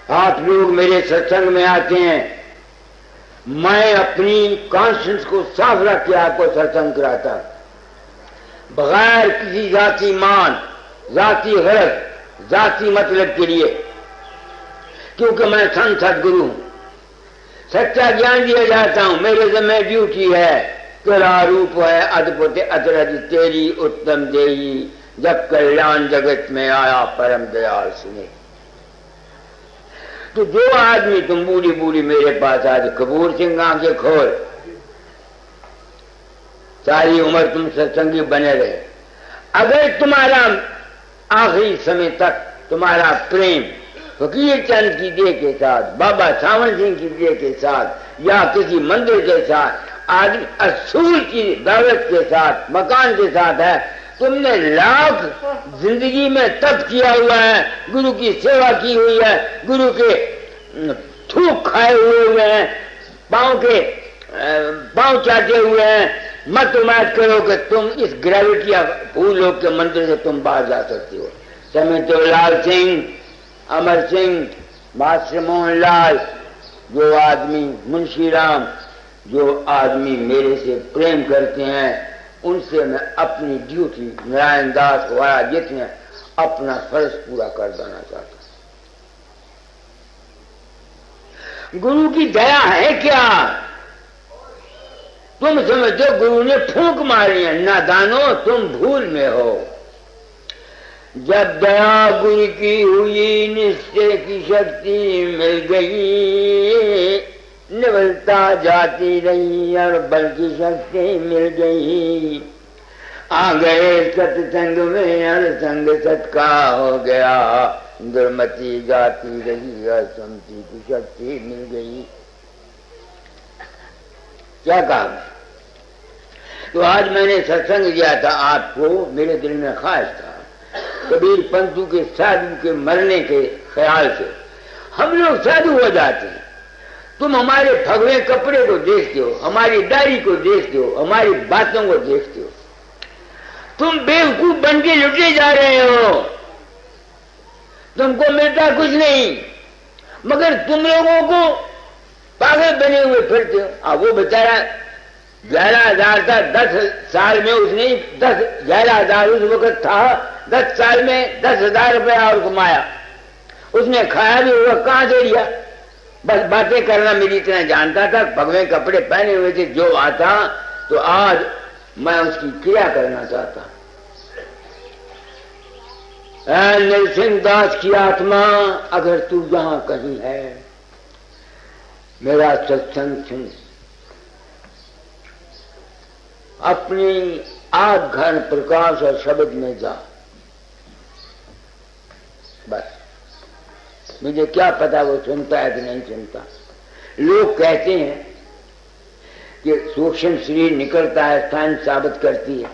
आप लोग मेरे सत्संग में आते हैं, मैं अपनी कॉन्शियंस को साफ रख के आपको सत्संग कराता, बगैर किसी जाति मान, जाति गरज, जाति मतलब के लिए, क्योंकि मैं संत सदगुरु हूं, सच्चा ज्ञान दिया जाता हूं। मेरे जिम्मे ड्यूटी है, तेरा रूप है अद्भुत अतरज तेरी उत्तम देही, जब कल्याण जगत में आया परम दयाल सुने। तो जो आदमी तुम बूढ़ी बूढ़ी मेरे पास आज, कपूर सिंह आंखें खोल, सारी उम्र तुम सत्संगी बने रहे, अगर तुम्हारा आखिरी समय तक तुम्हारा प्रेम फकीर चंद की देह के साथ, बाबा सावन सिंह की देह के साथ, या किसी मंदिर के साथ, आदमी असूल की दावत के साथ, मकान के साथ है, तुमने लाख जिंदगी में तप किया हुआ है, गुरु की सेवा की हुई है, गुरु के थूक खाए हुए हैं, पांव चाटे हुए हैं, मत उम्मीद करो कि तुम इस ग्रेविटी या भूलोक के मंदिर से तुम बाहर जा सकते हो। समय तो लाल सिंह, अमर सिंह, मास्टर मोहन लाल, जो आदमी मुंशी राम, जो आदमी मेरे से प्रेम करते हैं, उनसे मैं अपनी ड्यूटी नारायण दास वाला जितने अपना फर्ज पूरा कर देना चाहता हूं। गुरु की दया है क्या? तुम समझो गुरु ने फूंक मारी है, नादानो तुम भूल में हो। जब दया गुरु की हुई, निश्चय की शक्ति मिल गई, निवलता जाती रही और बल की शक्ति मिल गई। आ गए सत्संग में और संग सत का हो गया, दुर्मति जाती रही और समति की शक्ति मिल गई। क्या कहा? तो आज मैंने सत्संग दिया था आपको, मेरे दिल में ख्वाहिश था, कबीर पंथू के साधु के मरने के ख्याल से हम लोग साधु हो जाते हैं। तुम हमारे भगवे कपड़े को देखते हो, हमारी दाढ़ी को देखते हो, हमारी बातों को देखते हो, तुम बेवकूफ बन के लुटे जा रहे हो, तुमको मिलता कुछ नहीं, मगर तुम लोगों को पागल बने हुए फिरते हो। अब वो बेचारा 11,000 था, 10 साल में उसने 11,000 उस वक्त था, 10 साल में 10,000 रुपया और कमाया, उसने खाया भी हुआ, कहां से लिया? बस बातें करना मेरी इतना जानता था, भगवे कपड़े पहने हुए थे, जो आता तो आज मैं उसकी क्रिया करना चाहता। नरसिंह दास की आत्मा, अगर तू यहां कहीं है, मेरा सत्संग सुन, अपनी आग घन प्रकाश और शब्द में जा। बस मुझे क्या पता वो सुनता है कि नहीं सुनता। लोग कहते हैं कि सूक्ष्म शरीर निकलता है, स्थान साबित करती है,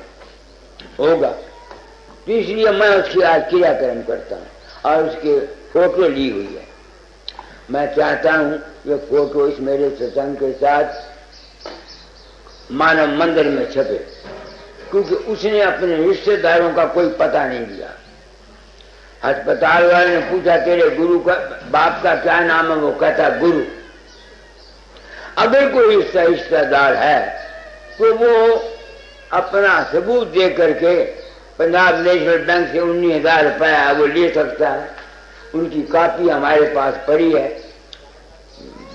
होगा, तो इसलिए मैं उसकी आज क्रियाकर्म करता हूं और उसके फोटो ली हुई है। मैं चाहता हूं ये फोटो इस मेरे सत्संग के साथ मानव मंदिर में छपे, क्योंकि उसने अपने रिश्तेदारों का कोई पता नहीं दिया। अस्पताल वाले ने पूछा तेरे गुरु का बाप का क्या नाम है? वो कहता गुरु। अगर कोई रिश्तेदार है तो वो अपना सबूत दे करके पंजाब नेशनल बैंक से 19,000 रुपया वो ले सकता है। उनकी कॉपी हमारे पास पड़ी है,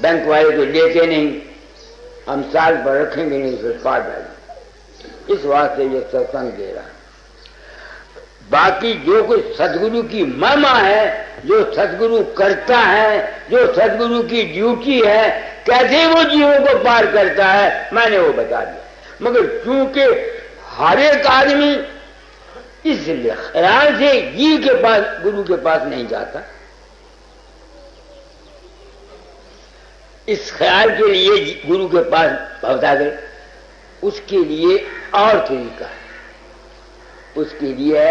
बैंक वाले तो लेते नहीं, हम साल पर रखेंगे नहीं, फिर पार डालेंगे। इस वास्ते ये सत्संग दे रहा है। बाकी जो कुछ सदगुरु की महिमा है, जो सदगुरु करता है, जो सदगुरु की ड्यूटी है, कैसे वो जीवों को पार करता है, मैंने वो बता दिया। मगर चूंकि हर एक आदमी इस ख्याल से जीव के पास, गुरु के पास नहीं जाता, इस ख्याल के लिए गुरु के पास पहुंचा गए, उसके लिए और तरीका है। उसके लिए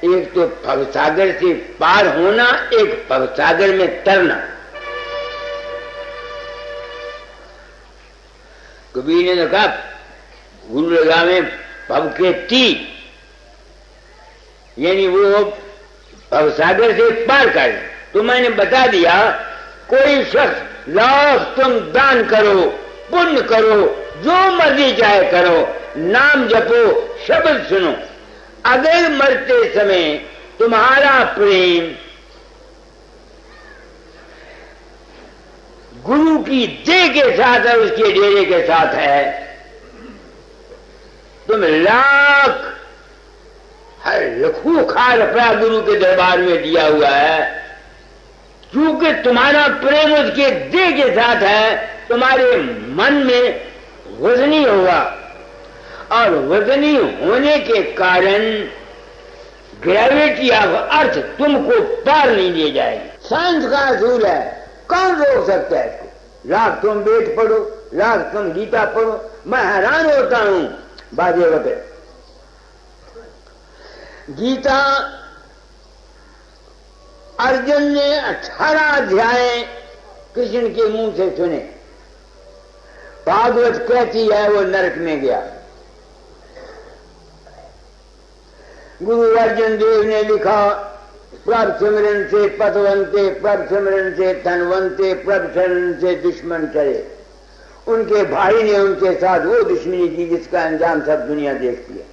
एक तो भवसागर से पार होना, एक भवसागर में तरना। कबीर ने कहा गुरु लगावे भव के तीर, यानी वो भवसागर से पार कर। तो मैंने बता दिया कोई शख्स लाओ तुम दान करो, पुण्य करो, जो मर्जी चाहे करो, नाम जपो, शब्द सुनो, अगर मरते समय तुम्हारा प्रेम गुरु की देह के साथ है, उसके डेरे के साथ है, तुम लाख हर खूखा रुपया गुरु के दरबार में दिया हुआ है, क्योंकि तुम्हारा प्रेम उसके देह के साथ है, तुम्हारे मन में वजनी होगा और वजनी होने के कारण ग्रेविटी ऑफ अर्थ तुमको पार नहीं ले जाएगी। साइंस का असूल है, कौन रोक सकता है इसको? लाख तुम वेद पढ़ो, लाख तुम गीता पढ़ो, मैं हैरान होता हूं। बाजे वक्त गीता अर्जुन ने 18 अध्याय कृष्ण के मुंह से सुने, भागवत कहती है वो नरक में गया। गुरु अर्जुन देव ने लिखा, प्रभ सिमरन से पतवंते, प्रभ सिमरन से धनवंते, प्रभ शरण से दुश्मन चले। उनके भाई ने उनके साथ वो दुश्मनी की जिसका अंजाम सब दुनिया देखती है।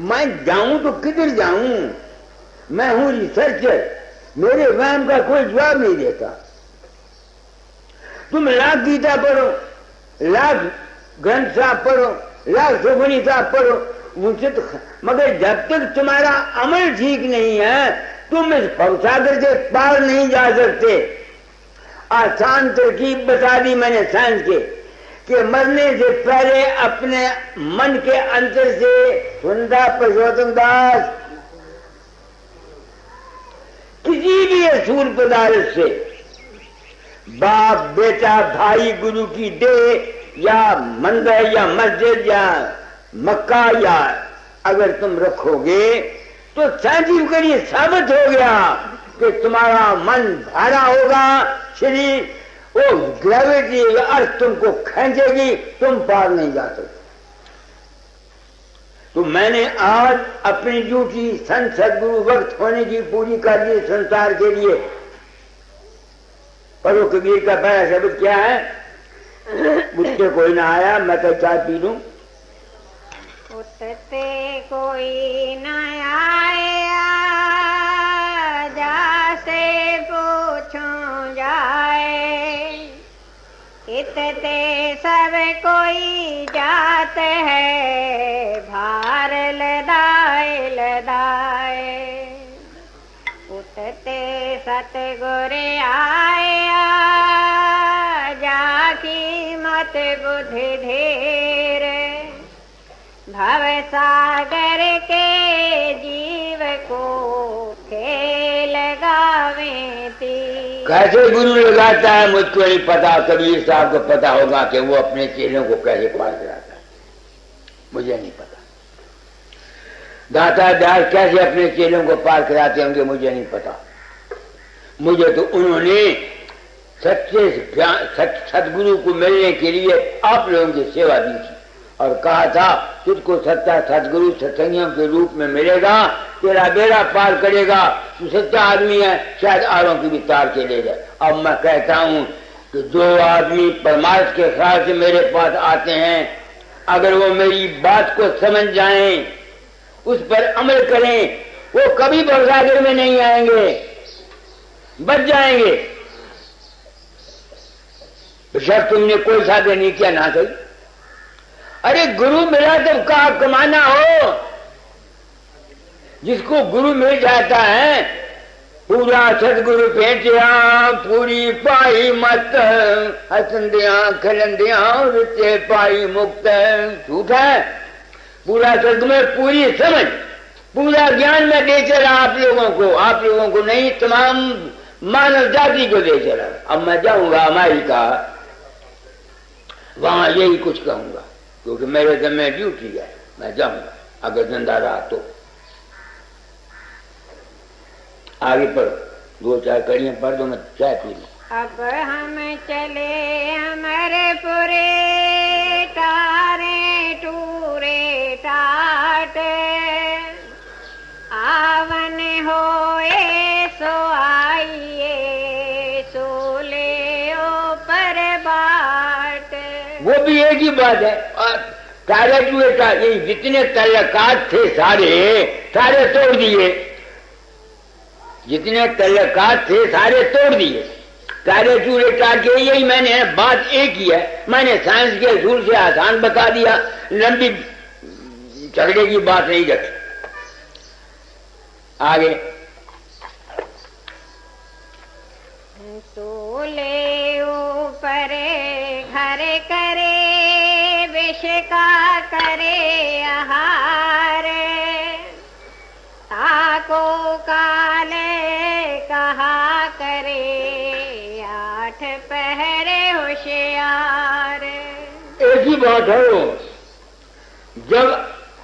मैं जाऊं तो किधर जाऊं? मैं हूं रिसर्चर, मेरे वहम का कोई जवाब नहीं देता। तुम लाख गीता पढ़ो, लाख ग्रंथ साहब पढ़ो, लाख सुखमनी साहब पढ़ो, मुझसे तो, मगर जब तक तुम्हारा अमल ठीक नहीं है तुम इस भवसागर से पार नहीं जा सकते। आसान तरकीब बता दी मैंने साइंस के कि मरने से पहले अपने मन के अंतर से, सुनता पुरुषोत्तम दास, किसी भी असूल पदार्थ से, बाप बेटा भाई गुरु की देह या मंदिर या मस्जिद या मक्का या अगर तुम रखोगे तो साइंटिफिकली साबित हो गया कि तुम्हारा मन भारा होगा, शरीर वो ग्रेविटी अर्थ तुमको खींचेगी, तुम पार नहीं जा सकते। तो मैंने आज अपनी ड्यूटी संत सदगुरु वक्त होने की पूरी कर दी संसार के लिए। पढ़ो कबीर का पहला शब्द क्या है? मुझसे कोई ना आया मैं तो चाय पी लूं। उठते कोई न आया, जासे पूछूं जाए, इतते सब कोई जात है, भार लदाए लदाए। उठते सतगुर आया, जाकी मत बुद्धि ढेर, भव सागर के जीव को खेल गावे ती। कैसे गुरु लगाता है मुझको नहीं पता, कबीर साहब को पता होगा कि वो अपने चेलों को कैसे पार कराता है, मुझे नहीं पता। दाता दास कैसे अपने चेलों को पार कराते होंगे, मुझे नहीं पता। मुझे तो उन्होंने सच्चे सतगुरु को मिलने के लिए आप लोगों की सेवा दी थी और कहा था तुझको सच्चा सतगुरु सत्संगियों के रूप में मिलेगा, तेरा बेड़ा पार करेगा, तू सच्चा आदमी है, शायद आरों की भी तार के ले जाए। अब मैं कहता हूं कि जो आदमी परमार्थ के ख्याल से मेरे पास आते हैं, अगर वो मेरी बात को समझ जाएं, उस पर अमल करें, वो कभी भवसागर में नहीं आएंगे, बच जाएंगे। बेशक तुमने कोई साधन नहीं किया ना सही। अरे गुरु मिला तो कहा कमाना हो। जिसको गुरु मिल जाता है, पूरा सतगुरु भेटिया पूरी पाई मत, हसंदिया खलंदिया रुचे पाई मुक्त। झूठ है। पूरा सतगुरु में पूरी समझ, पूरा ज्ञान में दे चला आप लोगों को नहीं, तमाम मानव जाति को दे चला। अब मैं जाऊंगा अमेरिका, वहां यही कुछ कहूंगा क्योंकि मेरे जिम्मे ड्यूटी है, मैं जाऊंगा अगर जिंदा रहा तो। आगे पढ़ो, 2-4 कड़ियां पढ़ दो, मैं चाय पी लूं। अब हम चले अमरपुरे, तारे टूरे टाट, आवन होए सो आई की बात है। और सारे ये जितने तल्लकात थे सारे तोड़ दिए, जितने तल्लकात थे सारे तोड़ दिए, सारे चूड़े काट के। यही मैंने बात एक ही है, मैंने साइंस के असूल से आसान बता दिया, लंबी झगड़े की बात नहीं रखी। आगे सोले ऊपर घर करे विष का करे आहार, ताको काले कहा करे 8 पहरे होशियार। एक ही बात है, जब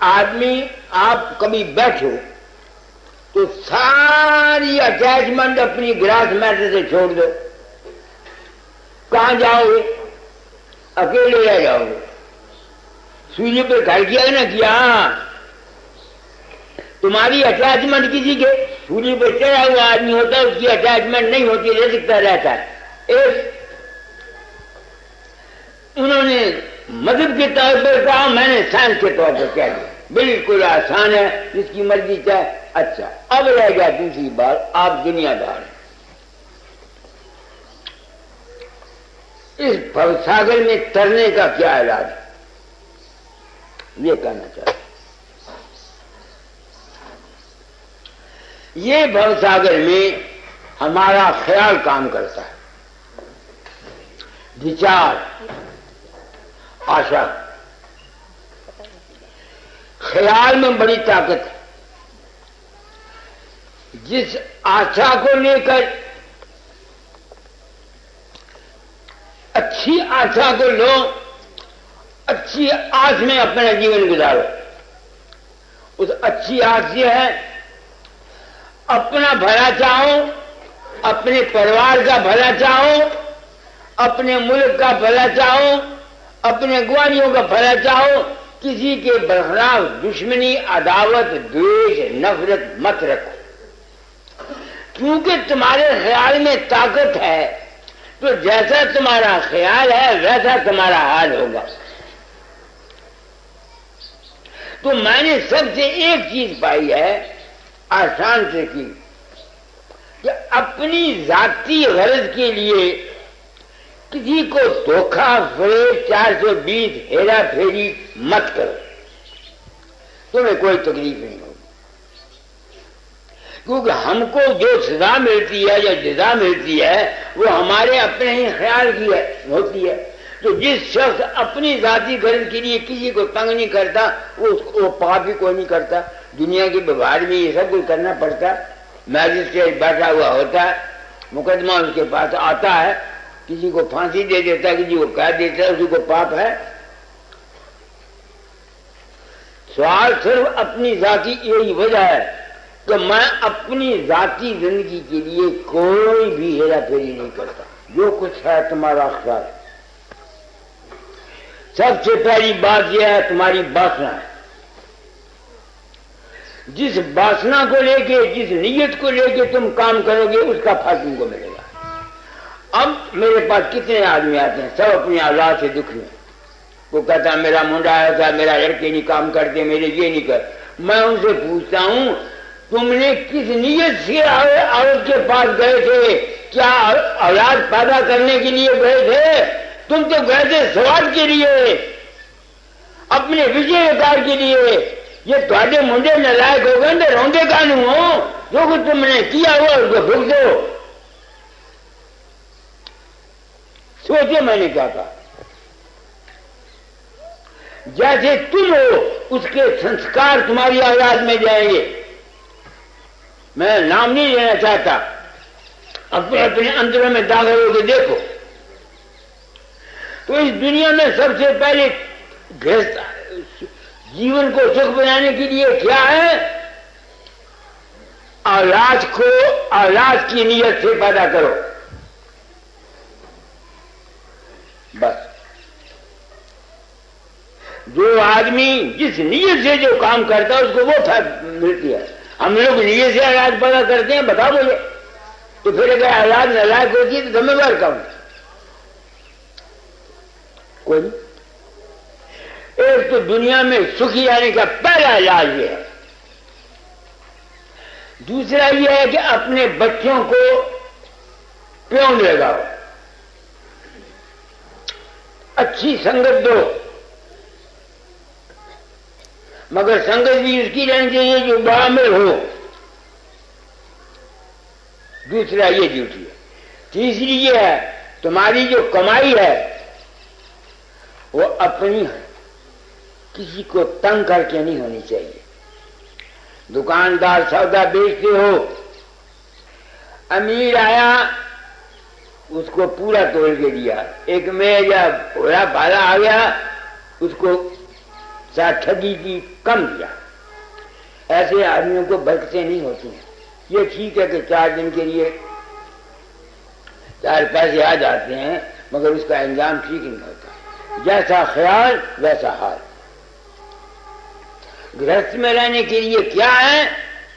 आदमी आप कभी बैठो तो सारी अटैचमेंट अपनी ग्रास मैटर से छोड़ दो। कहां जाओगे? अकेले रह जाओगे। सूर्य पे घर किया ना किया, तुम्हारी अटैचमेंट किसी के सूर्य पे चढ़ा हुआ आदमी होता है, उसकी अटैचमेंट नहीं होती, रह सकता रहता है। एक उन्होंने मजहब के तौर पर कहा, मैंने साइंस के तौर पर कह दिया। बिल्कुल आसान है, जिसकी मर्जी चाहे। अच्छा, अब रह गया दूसरी बात, आप दुनियादार हैं। इस भवसागर में तरने का क्या इलाज है, ये कहना चाहते। ये भवसागर में हमारा ख्याल काम करता है, विचार, आशा। ख्याल में बड़ी ताकत है। जिस आशा को लेकर, अच्छी आशा को लो, अच्छी आस में अपना जीवन गुजारो। उस अच्छी आस ये है, अपना भला चाहो, अपने परिवार का भला चाहो, अपने मुल्क का भला चाहो, अपने ग्वालियों का भला चाहो। किसी के खिलाफ दुश्मनी, अदावत, द्वेष, नफरत मत रखो, क्योंकि तुम्हारे ख्याल में ताकत है। तो जैसा तुम्हारा ख्याल है वैसा तुम्हारा हाल होगा। तो मैंने सबसे एक चीज पाई है, आसान से की, कि अपनी जाती गरज के लिए किसी को धोखा, फरेब, 420 हेरा फेरी मत करो, तुम्हें कोई तकलीफ नहीं होगी। क्योंकि हमको जो सजा मिलती है या जजा मिलती है वो हमारे अपने ही ख्याल की होती है। तो जिस शख्स अपनी जाती गरज के लिए किसी को तंग नहीं करता, वो पाप भी कोई नहीं करता। दुनिया के व्यवहार में ये सब कुछ करना पड़ता है। मैजिस्ट्रेट बैठा हुआ होता है, मुकदमा उसके पास आता है, किसी को फांसी दे देता है, किसी को कैद देता है, उसी को पाप है। सवाल सिर्फ अपनी जाती यही वजह है कि मैं अपनी जाती जिंदगी के लिए कोई भी हेरा फेरी नहीं करता। जो कुछ है तुम्हारा ख्याल। सबसे पहली बात यह है, तुम्हारी वासना है। जिस वासना को लेके, जिस नीयत को लेके तुम काम करोगे, उसका फल तुमको मिलेगा। अब मेरे पास कितने आदमी आते हैं, सब अपनी औलाद से दुखी हैं। वो कहता है मेरा मुंडा आया था, मेरा लड़के नहीं काम करते, मेरे ये नहीं कर। मैं उनसे पूछता हूं, तुमने किस नीयत से औरत के पास गए थे? क्या औलाद पैदा करने के लिए गए थे? तुम तो गए थे स्वाद के लिए, अपने विजयकार के लिए। ये ਤੁਹਾਡੇ मुंडे नलायक हो गए तो रोंदे कानू हो? जो कुछ तुमने किया हुआ उसको भुग दो। सोचो मैंने क्या कहा। जैसे तुम हो उसके संस्कार तुम्हारी औलाद में जाएंगे। मैं नाम नहीं लेना चाहता, अपने अपने अंदरों में दाखिल होकर देखो। तो इस दुनिया में सबसे पहले जीवन को सुख बनाने के लिए क्या है? औलाद को औलाद की नीयत से पैदा करो, बस। जो आदमी जिस नीयत से जो काम करता है उसको वो मिलती है। हम लोग नीयत से औलाद पैदा करते हैं, बताओ मुझे। तो फिर अगर औलाद नालायक होती है तो जिम्मेवार कौन? कोई नहीं। एक तो दुनिया में सुखी रहने का पहला इलाज ये है। दूसरा ये है कि अपने बच्चों को प्योन लगाओ, अच्छी संगत दो, मगर संगत भी उसकी रहनी चाहिए जो बामिल हो। दूसरा ये ड्यूटी है। तीसरी ये है, तुम्हारी जो कमाई है वो अपनी है, किसी को तंग करके नहीं होनी चाहिए। दुकानदार सौदा बेचते हो, अमीर आया उसको पूरा तोड़ के दिया, एक में या भोला भाला आ गया उसको ठगी की कम दिया। ऐसे आदमियों को बरकतें नहीं होती हैं। ये ठीक है कि 4 दिन के लिए 4 पैसे आ जाते हैं, मगर उसका अंजाम ठीक नहीं होता। जैसा ख्याल वैसा हाल। गृहस्थ में रहने के लिए क्या है?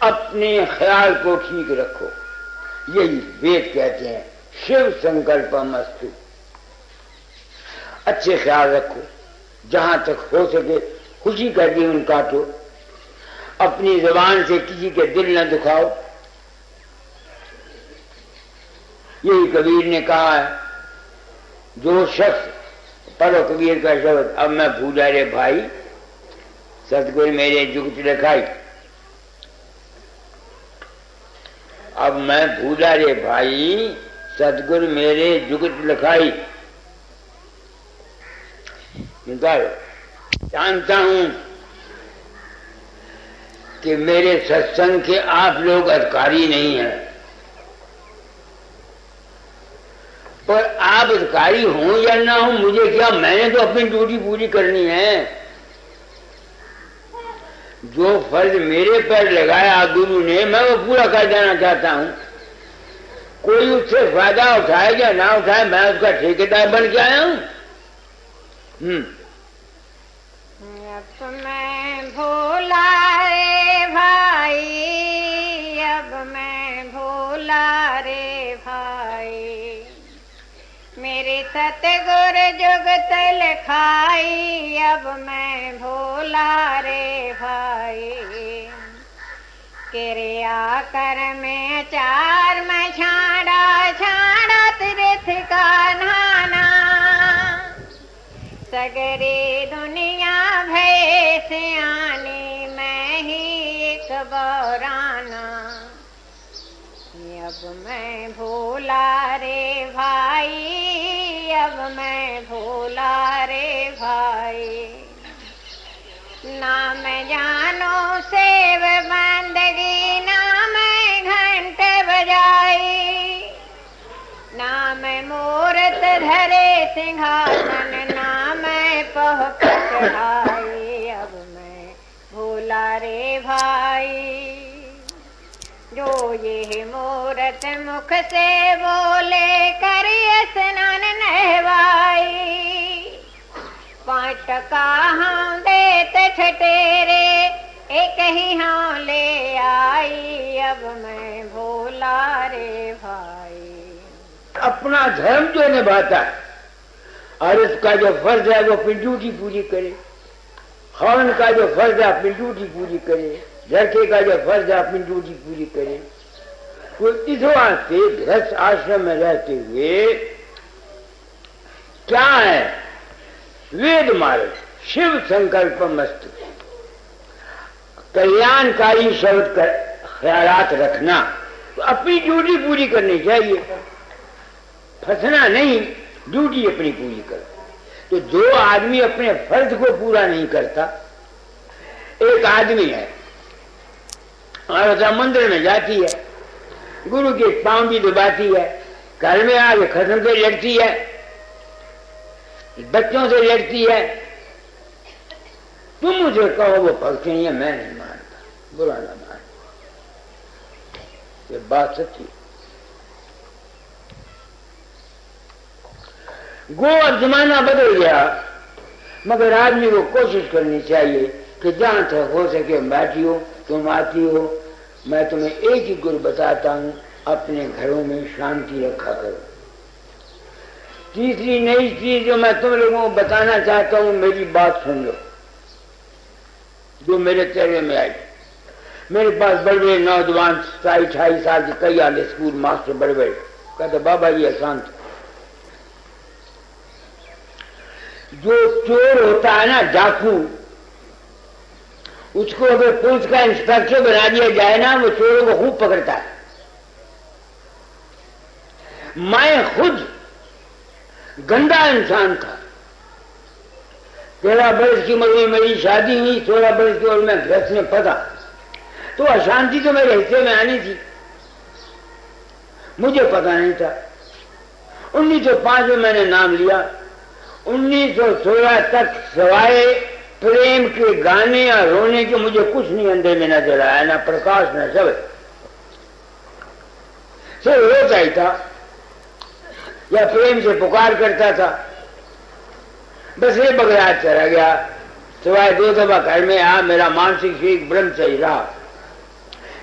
अपने ख्याल को ठीक रखो। यही वेद कहते हैं, शिव संकल्पमस्तु। अच्छे ख्याल रखो, जहां तक हो सके खुशी का जीवन काटो, अपनी जबान से किसी के दिल न दुखाओ। यही कबीर ने कहा है, जो शख्स पढ़ो कबीर का शब्द, अब मैं भूला रे भाई सतगुरु मेरे जुगत लिखाई। अब मैं भूला रे भाई सतगुरु मेरे जुगत लिखाई। जानता हूं कि मेरे सत्संग के आप लोग अधिकारी नहीं हैं, पर आप अधिकारी हों या ना हो मुझे क्या, मैंने तो अपनी ड्यूटी पूरी करनी है। जो फर्ज मेरे पर लगाया गुरु ने, मैं वो पूरा कर देना चाहता हूं। कोई उससे फायदा उठाए या ना उठाए, मैं उसका ठेकेदार बन के आया हूं। अब मैं भोला रे भाई, अब मैं भोला रे भाई, मेरे सतगुरु जुगत लिखाई। अब मैं भोला रे भाई, किरिया कर में 4 में छाड़ा छाड़ा तीर्थ का नहाना। सगरे दुनिया भय से आने, मैं ही एक बौराना। अब मैं भोला रे भाई, अब मैं भोला रे भाई, ना मैं जानो सेव बंदगी, ना मैं घंट बजाई, ना मैं मूरत धरे सिंहासन, ना मैं पहक चढ़ाई। अब मैं भोला रे भाई, जो ये मूरत मुख से बोले करिए स्नान नहवाई। 5 टका हम देते ठटेरे, एक ही हाँ ले आई। अब मैं भोला रे भाई। अपना धर्म जो निभाता है और इसका जो फर्ज है वो अपनी ड्यूटी पूरी करे। खान का जो फर्ज है अपनी ड्यूटी पूरी करे, लड़के का जो फर्ज है अपनी ड्यूटी पूरी करे। तो इस वास्ते गृहस्थ आश्रम में रहते हुए क्या है, वेद मार्ग शिव संकल्पमस्तु, कल्याणकारी शब्द का ख्यालात रखना। तो अपनी ड्यूटी पूरी करनी चाहिए, फंसना नहीं, ड्यूटी अपनी पूरी करो। तो जो आदमी अपने फर्ज को पूरा नहीं करता, एक आदमी है और मंदिर में जाती है, गुरु के पांव भी दबाती है, घर में आके खत्म से लड़ती है, बच्चों से लड़ती है। तुम मुझे कहो वो भक्ति नहीं है, मैं नहीं मानता, बुरा ना मान। ये बात सच्ची। गो अब जमाना बदल गया, मगर आदमी को कोशिश करनी चाहिए कि जहां तक हो सके बैठी हो, तुम आती हो, मैं तुम्हें एक ही गुरु बताता हूं, अपने घरों में शांति रखा करो। तीसरी नई चीज जो मैं तुम लोगों को बताना चाहता हूं, मेरी बात सुन लो। जो मेरे चेहरे में आई। मेरे पास बड़े बड़े नौजवान 28 साल के कई आले स्कूल मास्टर बड़े बड़े कहते बाबा ये अशांत। जो चोर होता है ना डाकू, उसको अगर पुलिस का इंस्पेक्टर बना दिया जाए ना, वो चोरों को खूब पकड़ता है। मैं खुद गंदा इंसान था। 13 वर्ष की उम्र में मेरी शादी हुई, 16 वर्ष की उम्र में गृहस्थ में फंसा, तो अशांति तो मेरे हिस्से में आनी थी, मुझे पता नहीं था। 1905 में मैंने नाम लिया। 1916 तक सवाए प्रेम के गाने या रोने के मुझे कुछ नहीं अंदर में नजर आया, ना प्रकाश न शब्द। सिर्फ रोता ही था या प्रेम से पुकार करता था, बस ये बगैर चला गया। सिवाय 2 दफा घर में आ, मेरा मानसिक शीख ब्रह्मचर्य रहा।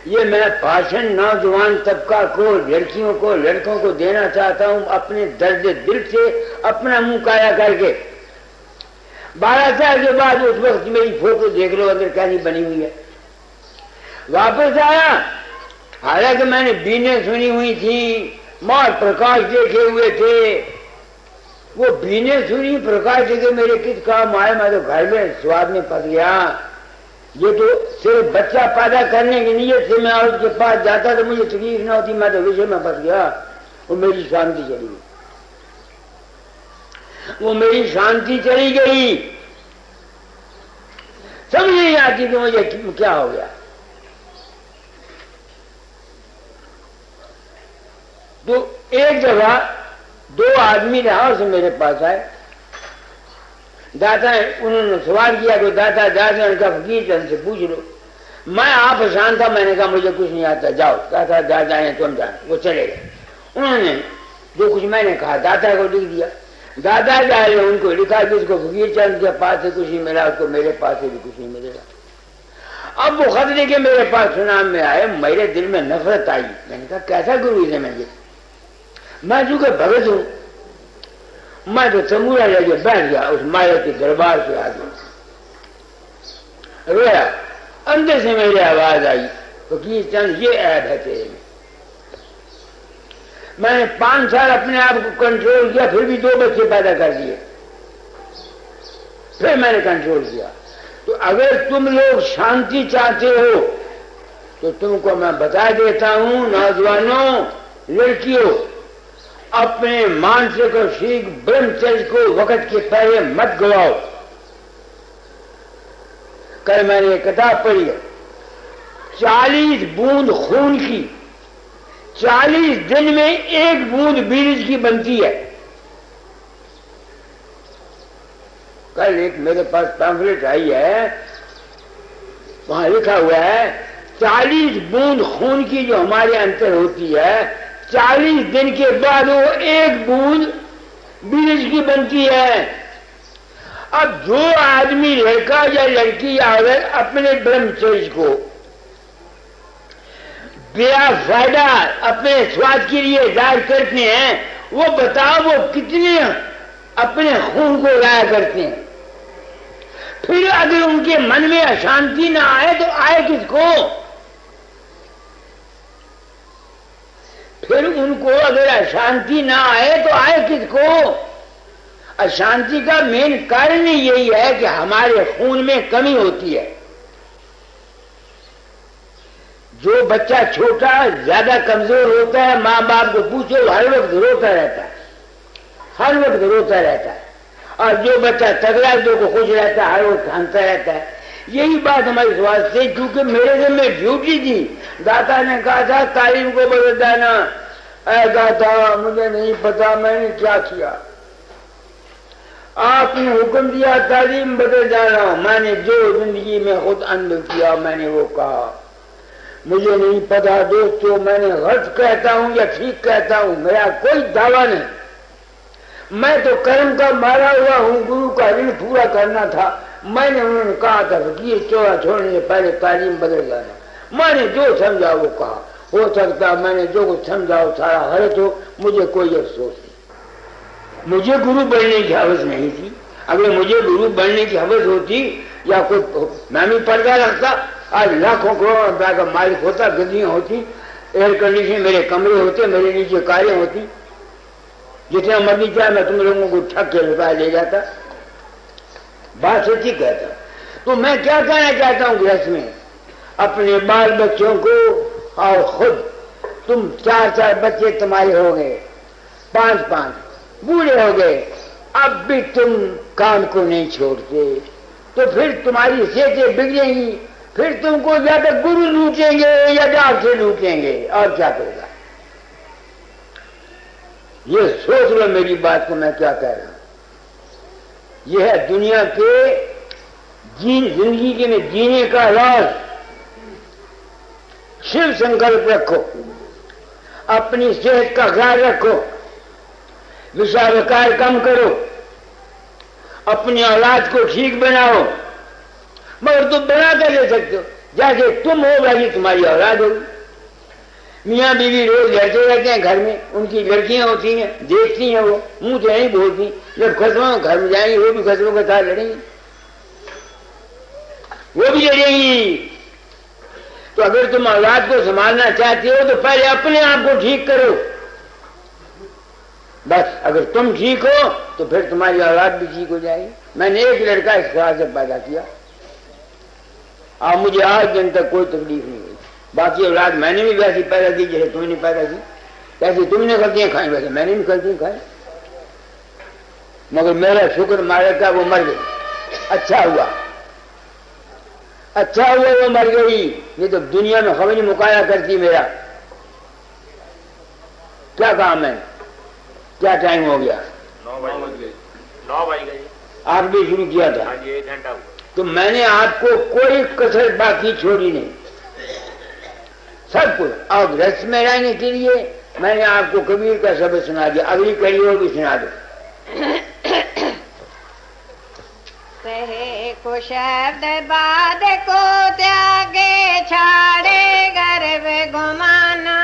ये मैं भाषण नौजवान तबका को, लड़कियों को, लड़कों को देना चाहता हूं अपने दर्द दिल से, अपना मुंह काया करके। 12 साल के बाद उस वक्त मेरी फोटो देख लो अंदर कैसी बनी हुई है। वापस आया, हालांकि मैंने बीने सुनी हुई थी, मार प्रकाश देखे हुए थे। वो बीने सुनी प्रकाश देखे मेरे किस काम आए? मैं तो घर में स्वाद में फंस गया। ये तो सिर्फ बच्चा पैदा करने की नीयत से मैं उसके पास जाता तो मुझे तकलीफ न होती, मैं तो विषय में फंस गया। वो मेरी शांति चली गई, वो मेरी शांति चली गई। समझ नहीं आती कि मुझे क्या हो गया। तो एक जगह 2 आदमी हाउस से मेरे पास आए। दाता उन्होंने सवाल किया कि दाता दादा का फकीर चंद से पूछ लो। मैं आप अशांत था, मैंने कहा मुझे कुछ नहीं आता, जाओ दाता दादा आए तुम जाओ। वो चले गए। उन्होंने जो कुछ मैंने कहा दाता को लिख दिया। दादा जाए उनको लिखा कि उसको फकीर चंद के पास से कुछ नहीं मिला, उसको मेरे पास से भी कुछ नहीं मिलेगा। अब वो खत लेके मेरे पास सुनाम में आए, मेरे दिल में नफरत आई। मैंने कहा कैसा गुरु इसे मैं चूंकि भगत हूं, मैं तो तमूरा लेके बैठ गया उस माया के दरबार के आगे, रोया। अंदर से मेरी आवाज आई, फकीर चंद ये ऐब है तेरे में। मैंने 5 साल अपने आप को कंट्रोल किया, फिर भी 2 बच्चे पैदा कर दिए, फिर मैंने कंट्रोल किया। तो अगर तुम लोग शांति चाहते हो तो तुमको मैं बता देता हूं, नौजवानों, लड़कियों, अपने मानसिक और शीघ्र ब्रह्मचर्य को वक्त के पहले मत गवाओ। कल मैंने एक किताब पढ़ी है, 40 बूंद खून की 40 दिन में 1 बूंद बीज की बनती है। कल एक मेरे पास पैम्फलेट आई है, वहां लिखा हुआ है 40 बूंद खून की जो हमारे अंदर होती है, 40 दिन के बाद वो 1 बूंद बीज की बनती है। अब जो आदमी, लड़का या लड़की अगर अपने ब्रह्मचर्य को बेरा फायदा अपने स्वाद के लिए जाहिर करते हैं, वो बताओ वो कितने अपने खून को राया करते हैं। फिर अगर उनके मन में अशांति ना आए तो आए किसको? फिर उनको अगर अशांति ना आए तो आए किसको? अशांति का मेन कारण यही है कि हमारे खून में कमी होती है। जो बच्चा छोटा ज्यादा कमजोर होता है, माँ बाप को पूछो, हर वक्त रोता रहता है, हर वक्त रोता रहता है। और जो बच्चा तगड़ा, जो को खुश रहता है, हर वक्त हंसता रहता है। यही बात हमारी स्वास्थ्य से, क्योंकि मेरे घर में ड्यूटी थी। दाता ने कहा था तालीम को बदल देना। दाता मुझे नहीं पता मैंने क्या किया, आपने हुक्म दिया तालीम बदल जाना। मैंने जो जिंदगी में खुद अनुभव किया मैंने वो कहा। मुझे नहीं पता दोस्तों, मैंने गलत कहता हूं या ठीक कहता हूं, मेरा कोई दावा नहीं। मैं तो कर्म का मारा हुआ हूं, गुरु का ऋण पूरा करना था। मैंने उन्होंने कहा था फकीर चौड़ा छोड़ने से पहले तालीम बदल जाना। मैंने जो समझा वो कहा। हो सकता मैंने जो कुछ समझा वो सारा गलत हो, मुझे कोई अफसोस नहीं। मुझे गुरु बनने की हवस नहीं थी। अगर मुझे गुरु बनने की हवस होती या कोई मैं भी पर्दा रखता, आज लाखों करोड़ों रुपया का मालिक होता, गद्दियां होती, एयर कंडीशन मेरे कमरे होते, मेरे नीचे कारें होती, जितना मर्जी चाहे मैं तुम लोगों को ठग के रुपया ले जाता। बात सच्ची कहता। तो मैं क्या कहना चाहता हूं गृहस्थ में, अपने बाल बच्चों को और खुद, तुम 4-4 बच्चे तुम्हारे हो गए, 5-5 बूढ़े हो गए, अब भी तुम काम को नहीं छोड़ते, तो फिर तुम्हारी सेहतें बिगड़ेंगी, फिर तुमको या तो गुरु लूटेंगे या डाक से लूटेंगे, और क्या करेगा। ये सोच लो मेरी बात को मैं क्या कह रहा हूं। यह है दुनिया के जिंदगी के में जीने का राज। शिव संकल्प रखो, अपनी सेहत का ख्याल रखो, विषाविकार कम करो, अपनी औलाद को ठीक बनाओ, मगर तुम बना कर ले सकते हो। जैसे तुम हो वैसी तुम्हारी औलाद होगी। मियाँ बीवी रोज लड़ते रहते हैं घर में, उनकी लड़कियां होती हैं, देखती हैं, वो मुंह से नहीं बोलती, जब खसरों घर में जाएंगी वो भी खसरों के साथ लड़ेंगी, वो भी लड़ेंगी। तो अगर तुम औलाद को संभालना चाहते हो तो पहले अपने आप को ठीक करो। बस अगर तुम ठीक हो तो फिर तुम्हारी औलाद भी ठीक हो जाएगी। मैंने एक लड़का इस तरह से पैदा किया और मुझे आज दिन तक कोई तकलीफ नहीं हुई। बाकी औलाद मैंने भी वैसी पैदा की जैसे तुमने पैदा की, जैसे तुमने गलतियां खाई वैसे मैंने भी गलतियां खाई, मगर मेरा शुक्र मालिक का वो मर गई। अच्छा हुआ, अच्छा हुआ वो मर गई, नहीं तो दुनिया में खबर मुकाया करती मेरा। क्या काम है, क्या टाइम हो गया? 9 बज गए। आप भी शुरू किया था? हाँ जी, 1 घंटा हुआ। तो मैंने आपको कोई कसर बाकी छोड़ी नहीं, सब कुछ। और रस में रहने के लिए मैंने आपको कबीर का शब्द सुना दिया, अगली कड़ी वो भी सुना दो। कहे को शब्द बाद को त्यागे छाड़े गर्भ गुमाना,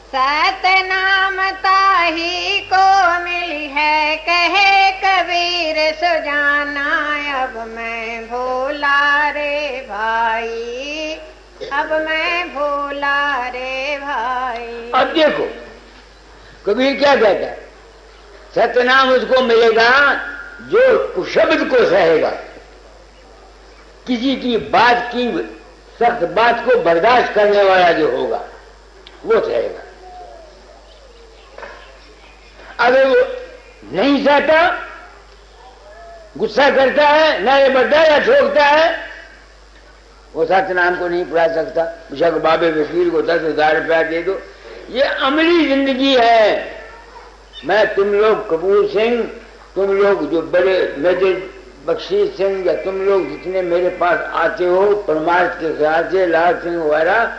सतनाम ताही को मिली है कहे कबीर सुजाना। अब मैं भोला रे भाई, अब मैं भोला रे भाई। अब देखो कबीर क्या कहता है, सतनाम उसको मिलेगा जो शब्द को सहेगा, किसी की बात की सख्त बात को बर्दाश्त करने वाला जो होगा वो सहेगा। अगर वो नहीं सहता, गुस्सा करता है, नारे बढ़ता है या ठोकता है, वो सतनाम को नहीं पढ़ा सकता। बेशक बाबे वकील को 10,000 रुपया दे दो, ये अमली जिंदगी है। मैं तुम लोग कपूर सिंह, तुम लोग जो बड़े मेजर बख्शीश सिंह, या तुम लोग जितने मेरे पास आते हो परमार्थ के ख्याल से, लाल सिंह वगैरह,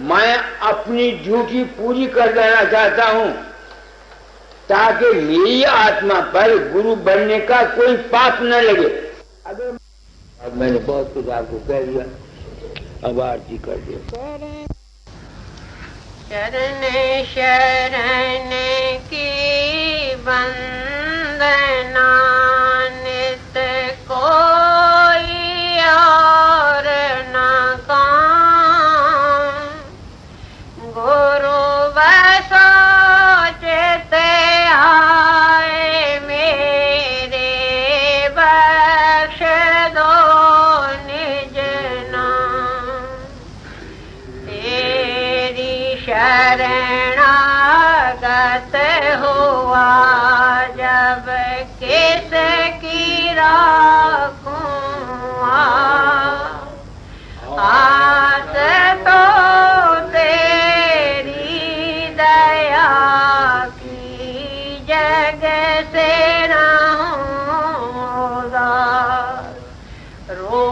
मैं अपनी ड्यूटी पूरी कर देना चाहता हूं ताकि मेरी आत्मा पर गुरु बनने का कोई पाप न लगे। अगर अब मैंने बहुत कुछ आपको कह दिया, अब आरती कर दिया। शरण शरण की वंदना नित कोई और न काम, गुरु बसो चित आए मेरे, बख्श दो निज नाम। तेरी शरणागत हुआ जब किस की राखूं आस, तो तेरी दया की जग से न होगा। रो